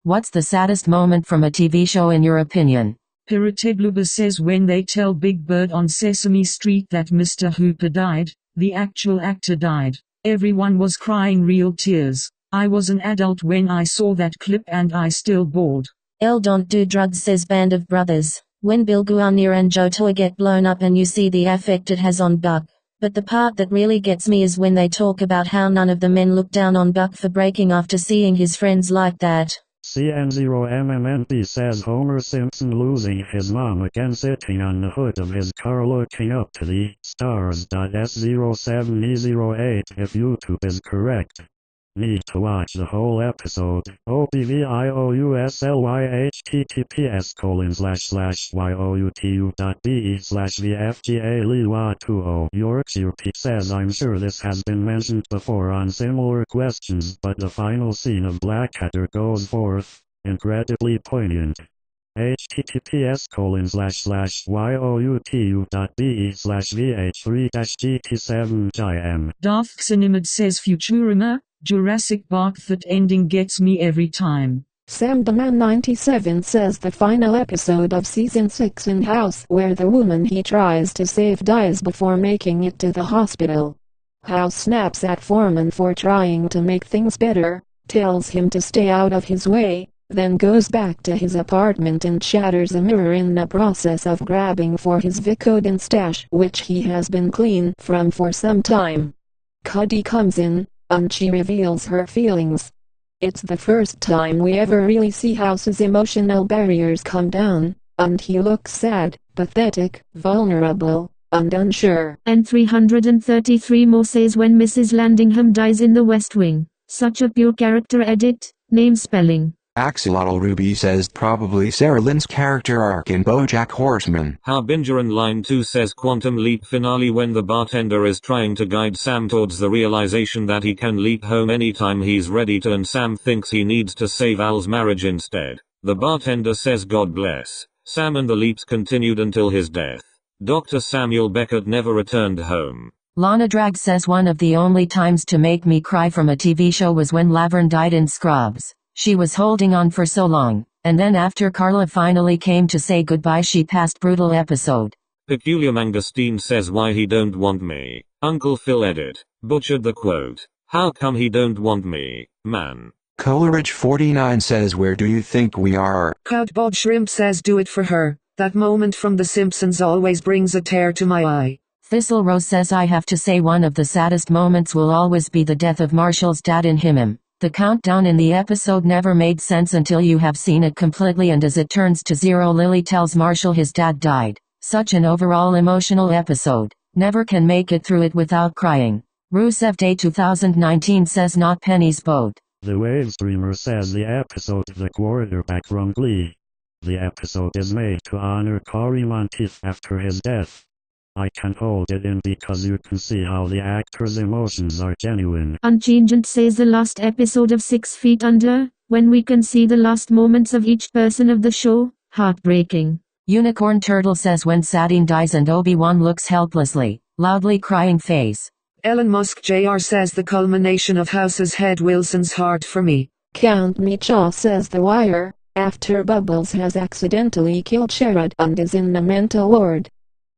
What's the saddest moment from a TV show in your opinion? Piratebluba says when they tell Big Bird on Sesame Street that Mr. Hooper died, the actual actor died. Everyone was crying real tears. I was an adult when I saw that clip and I still bawled. Don't do drugs, says Band of Brothers. When Bill Guarnier and Joe Toy get blown up and you see the effect it has on Buck. But the part that really gets me is when they talk about how none of the men look down on Buck for breaking after seeing his friends like that. CN0MMNT says Homer Simpson losing his mom again sitting on the hood of his car looking up to the stars. S07E08 if YouTube is correct. Need to watch the whole episode. OBVIOUSLYHTTPS://youtu.be/VFGA-LEWA20. Yorkshire Pete says I'm sure this has been mentioned before on similar questions, but the final scene of Blackadder goes forth. Incredibly poignant. https://youtu.be/vh3-gt7gim. Darth Xenimid says Futurama, Jurassic Park, that ending gets me every time. Sam the Man 97 says the final episode of season 6 in House where the woman he tries to save dies before making it to the hospital. House snaps at Foreman for trying to make things better, tells him to stay out of his way, then goes back to his apartment and shatters a mirror in the process of grabbing for his Vicodin stash which he has been clean from for some time. Cuddy comes in, and she reveals her feelings. It's the first time we ever really see House's emotional barriers come down, and he looks sad, pathetic, vulnerable, and unsure. And 333 more says when Mrs. Landingham dies in the West Wing. Such a pure character edit, name spelling. Axolotl Ruby says probably Sarah Lynn's character arc in BoJack Horseman. Harbinger and Line 2 says Quantum Leap finale when the bartender is trying to guide Sam towards the realization that he can leap home anytime he's ready to and Sam thinks he needs to save Al's marriage instead. The bartender says God bless. Sam and the leaps continued until his death. Dr. Samuel Beckett never returned home. Lana Drag says one of the only times to make me cry from a TV show was when Laverne died in Scrubs. She was holding on for so long, and then after Carla finally came to say goodbye she passed. Brutal episode. Peculiar Mangosteen says why he don't want me. Uncle Phil edit. Butchered the quote. How come he don't want me, man? Coleridge 49 says where do you think we are? Cloudbod Shrimp says do it for her. That moment from The Simpsons always brings a tear to my eye. Thistle Rose says I have to say one of the saddest moments will always be the death of Marshall's dad in Him. The countdown in the episode never made sense until you have seen it completely, and as it turns to 0 Lily tells Marshall his dad died. Such an overall emotional episode. Never can make it through it without crying. Rusev Day 2019 says not Penny's boat. The Wave Streamer says the episode The Quarterback from Glee. The episode is made to honor Corey Monteith after his death. I can hold it in because you can see how the actor's emotions are genuine. Unchanged says the last episode of 6 Feet Under, when we can see the last moments of each person of the show, heartbreaking. Unicorn Turtle says when Satine dies and Obi-Wan looks helplessly, loudly crying face. Elon Musk Jr. says the culmination of House's Head Wilson's heart for me. Count Meachaw says The Wire, after Bubbles has accidentally killed Sherrod and is in the mental ward.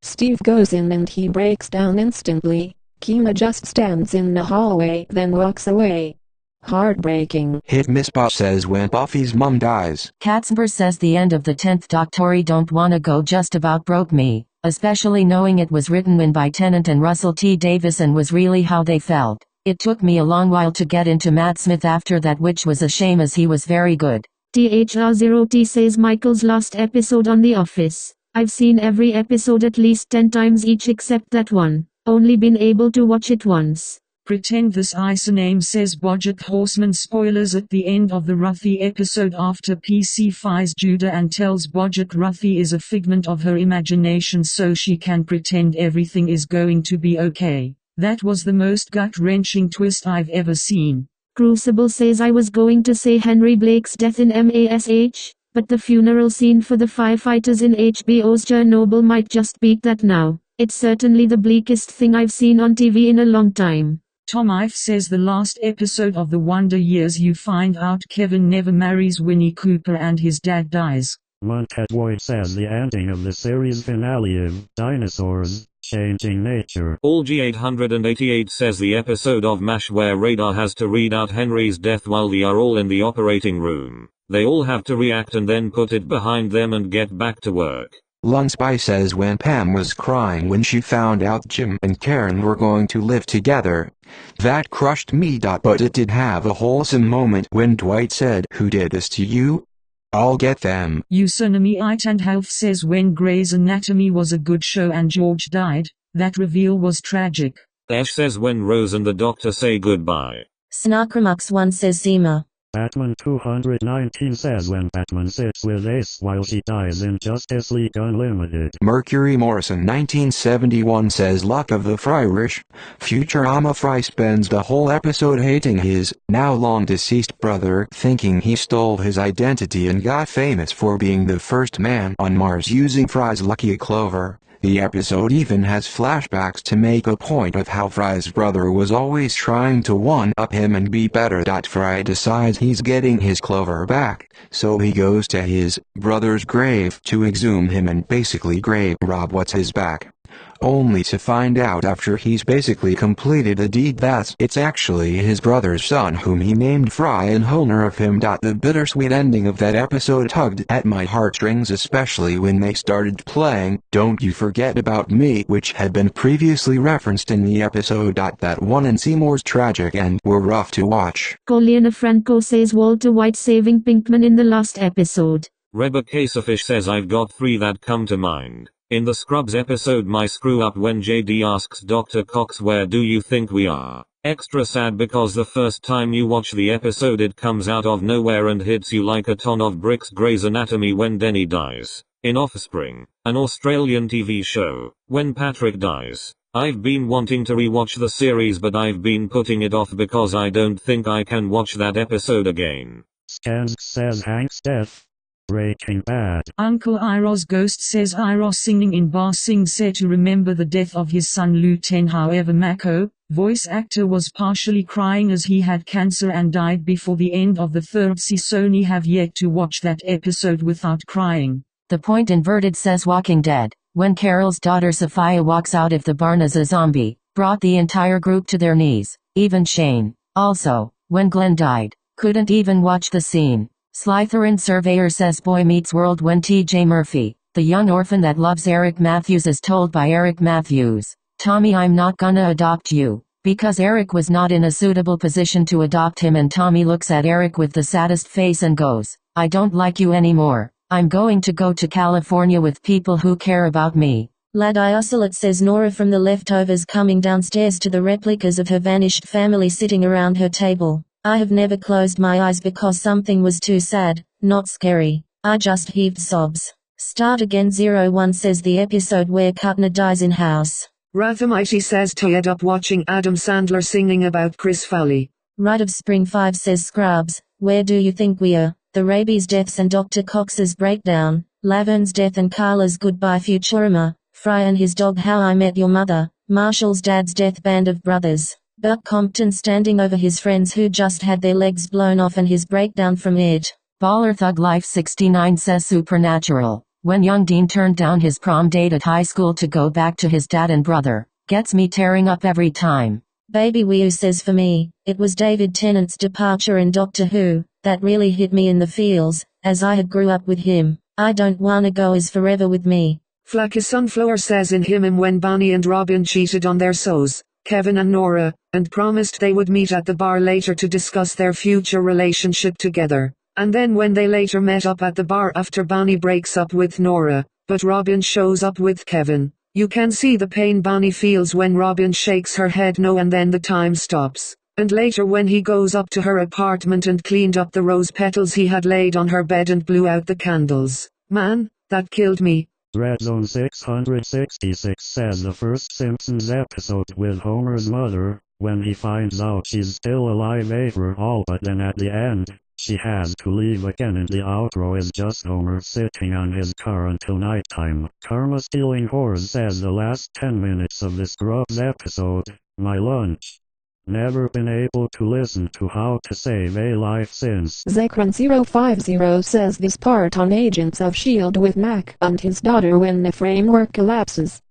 Steve goes in and he breaks down instantly. Kima just stands in the hallway then walks away. Heartbreaking. Hit Miss Boss says when Buffy's mom dies. Katzenberg says the end of the 10th Doctor Don't Wanna Go just about broke me, especially knowing it was written when by Tennant and Russell T. Davis and was really how they felt. It took me a long while to get into Matt Smith after that, which was a shame as he was very good. THR0T says Michael's last episode on The Office. I've seen every episode at least 10 times each except that one. Only been able to watch it once. Pretend this Isaname says BoJack Horseman spoilers at the end of the Ruffy episode after PC fies Judah and tells BoJack Ruffy is a figment of her imagination so she can pretend everything is going to be okay. That was the most gut-wrenching twist I've ever seen. Crucible says I was going to say Henry Blake's death in MASH, but the funeral scene for the firefighters in HBO's Chernobyl might just beat that now. It's certainly the bleakest thing I've seen on TV in a long time. Tom Ife says the last episode of The Wonder Years you find out Kevin never marries Winnie Cooper and his dad dies. Montet Boyd says the ending of the series finale of Dinosaurs, Changing Nature. All G888 says the episode of MASH where Radar has to read out Henry's death while they are all in the operating room. They all have to react and then put it behind them and get back to work. Lunspy says when Pam was crying when she found out Jim and Karen were going to live together, that crushed me. But it did have a wholesome moment when Dwight said, "Who did this to you? I'll get them." Usonomite and Health says when Grey's Anatomy was a good show and George died, that reveal was tragic. Ash says when Rose and the doctor say goodbye. Snarkramux1 says Zima. Batman 219 says when Batman sits with Ace while she dies in Justice League Unlimited. Mercury Morrison 1971 says luck of the Fryrish. Futurama Fry spends the whole episode hating his, now long deceased brother, thinking he stole his identity and got famous for being the first man on Mars using Fry's lucky clover. The episode even has flashbacks to make a point of how Fry's brother was always trying to one-up him and be better. Fry decides he's getting his clover back, so he goes to his brother's grave to exhume him and basically grave rob what's his back. Only to find out after he's basically completed the deed that it's actually his brother's son whom he named Fry in honor of him. The bittersweet ending of that episode tugged at my heartstrings, especially when they started playing "Don't You Forget About Me," which had been previously referenced in the episode. That one and Seymour's tragic end were rough to watch. Corleone Franco says Walter White saving Pinkman in the last episode. Reba Casefish says I've got 3 that come to mind. In the Scrubs episode My Screw Up when JD asks Dr. Cox where do you think we are? Extra sad because the first time you watch the episode it comes out of nowhere and hits you like a ton of bricks. Grey's Anatomy when Denny dies. In Offspring, an Australian TV show, when Patrick dies. I've been wanting to rewatch the series but I've been putting it off because I don't think I can watch that episode again. Scans says Hank's death. Breaking Bad. Uncle Iroh's ghost says Iroh singing in Ba Sing Se to remember the death of his son Lu Ten. However, Mako, voice actor, was partially crying as he had cancer and died before the end of the third season. I have yet to watch that episode without crying. The Point Inverted says Walking Dead, when Carol's daughter Sophia walks out of the barn as a zombie, brought the entire group to their knees, even Shane. Also, when Glenn died, couldn't even watch the scene. Slytherin Surveyor says Boy Meets World when T.J. Murphy, the young orphan that loves Eric Matthews, is told by Eric Matthews, "Tommy, I'm not gonna adopt you," because Eric was not in a suitable position to adopt him, and Tommy looks at Eric with the saddest face and goes, "I don't like you anymore. I'm going to go to California with people who care about me." Ladiosolate says Nora from The Leftovers coming downstairs to the replicas of her vanished family sitting around her table. I have never closed my eyes because something was too sad, not scary. I just heaved sobs. Start Again 01 says the episode where Kutner dies in house. Rathamighty says tired up watching Adam Sandler singing about Chris Farley. Rite of Spring 5 says Scrubs, where do you think we are? The rabies deaths and Dr. Cox's breakdown, Laverne's death and Carla's goodbye. Futurama, Fry and his dog How I Met Your Mother, Marshall's dad's death. Band of Brothers. Buck Compton standing over his friends who just had their legs blown off and his breakdown from it. Baller Thug Life 69 says Supernatural, when young Dean turned down his prom date at high school to go back to his dad and brother, gets me tearing up every time. Baby Wee says for me, it was David Tennant's departure in Doctor Who, that really hit me in the feels, as I had grew up with him. I don't wanna go is forever with me. Flacky Sunflower says in him when Bonnie and Robin cheated on their sows, Kevin and Nora, and promised they would meet at the bar later to discuss their future relationship together. And then when they later met up at the bar after Bonnie breaks up with Nora, but Robin shows up with Kevin, you can see the pain Bonnie feels when Robin shakes her head no, and then the time stops. And later when he goes up to her apartment and cleaned up the rose petals he had laid on her bed and blew out the candles. Man, that killed me. Red Zone 666 says the first Simpsons episode with Homer's mother, when he finds out she's still alive after all, but then at the end, she has to leave again, and the outro is just Homer sitting on his car until nighttime. Karma Stealing Horse says the last 10 minutes of the Scrubs episode, my lunch. Never been able to listen to how to save a life since. Zekran050 says this part on Agents of S.H.I.E.L.D. with Mac and his daughter when the framework collapses.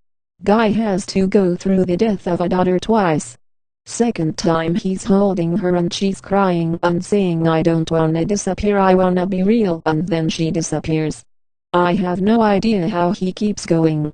Guy has to go through the death of a daughter twice. Second time he's holding her and she's crying and saying I don't wanna disappear, I wanna be real, and then she disappears. I have no idea how he keeps going.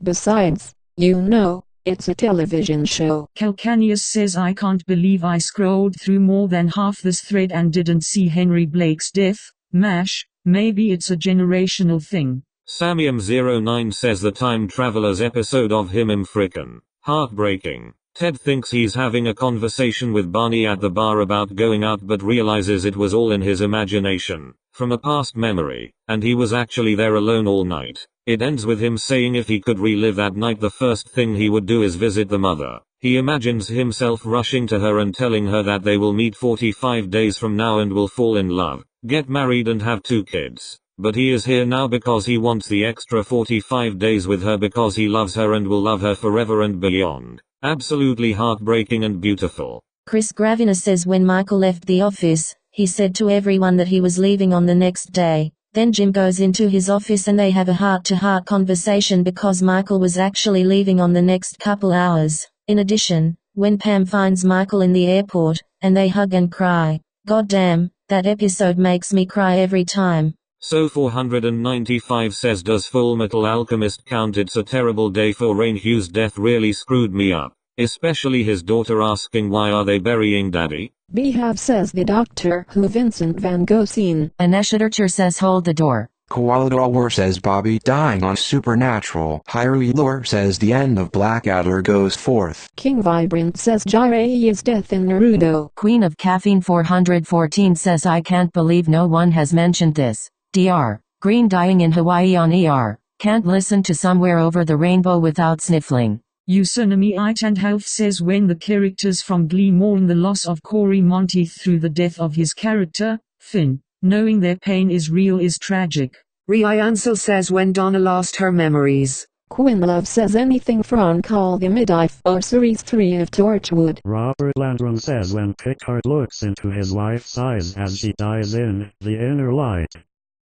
Besides, you know, it's a television show. Calcaneus says I can't believe I scrolled through more than half this thread and didn't see Henry Blake's death. Mash, maybe it's a generational thing. Samium09 says the Time Travelers episode of him frickin' heartbreaking. Ted thinks he's having a conversation with Barney at the bar about going out but realizes it was all in his imagination, from a past memory, and he was actually there alone all night. It ends with him saying if he could relive that night the first thing he would do is visit the mother. He imagines himself rushing to her and telling her that they will meet 45 days from now and will fall in love, get married and have 2 kids. But he is here now because he wants the extra 45 days with her because he loves her and will love her forever and beyond. Absolutely heartbreaking and beautiful. Chris Gravina says when Michael left the office, he said to everyone that he was leaving on the next day. Then Jim goes into his office and they have a heart-to-heart conversation because Michael was actually leaving on the next couple hours. In addition, when Pam finds Michael in the airport, and they hug and cry. God damn, that episode makes me cry every time. So 495 says does Full Metal Alchemist count? It's a terrible day for Rain. Hugh's death really screwed me up. Especially his daughter asking why are they burying daddy? Behave says the Doctor Who Vincent Van Gogh scene. Aneshidercher says hold the door. Koalador says Bobby dying on Supernatural. Hirely Lore says the end of Blackadder goes forth. King Vibrant says Jiraiya's death in Naruto. Queen of Caffeine 414 says I can't believe no one has mentioned this. Dr. Green dying in Hawaii on ER. Can't listen to Somewhere Over the Rainbow without sniffling. Username and Health says when the characters from Glee mourn the loss of Cory Monteith through the death of his character, Finn, knowing their pain is real is tragic. Ria Ansel says when Donna lost her memories. Quinn Love says anything from Call the Midwife or Series 3 of Torchwood. Robert Landrum says when Picard looks into his wife's eyes as she dies in The Inner Light.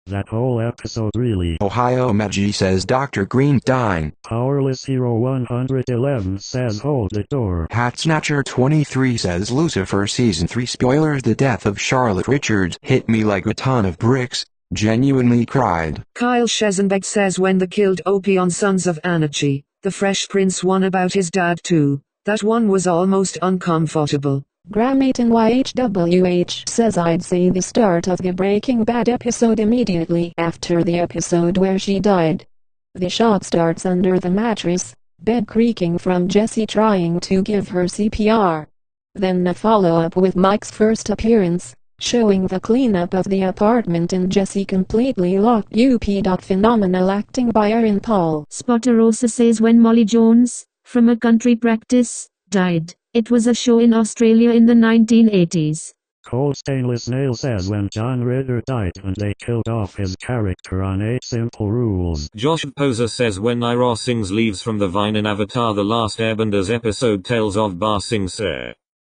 That whole episode really. Ohio Magi says Dr. Green dying. Powerless Hero 111 says hold the door. Hat Snatcher 23 says Lucifer Season 3 spoilers. The death of Charlotte Richards hit me like a ton of bricks. Genuinely cried. Kyle Shesenbeck says when the killed Opie on Sons of Anarchy. The Fresh Prince one about his dad too. That one was almost uncomfortable. Grammaton YHWH says I'd say the start of the Breaking Bad episode immediately after the episode where she died. The shot starts under the mattress, bed creaking from Jesse trying to give her CPR. Then a follow-up with Mike's first appearance, showing the cleanup of the apartment and Jesse completely locked up. Phenomenal acting by Aaron Paul. Spotterosa says when Molly Jones, from A Country Practice, died. It was a show in Australia in the 1980s. Cold Stainless Nail says when John Ritter died and they killed off his character on 8 Simple Rules. Josh Poser says when Naira sings leaves from the vine in Avatar The Last Airbenders episode Tales of Ba Sing Se.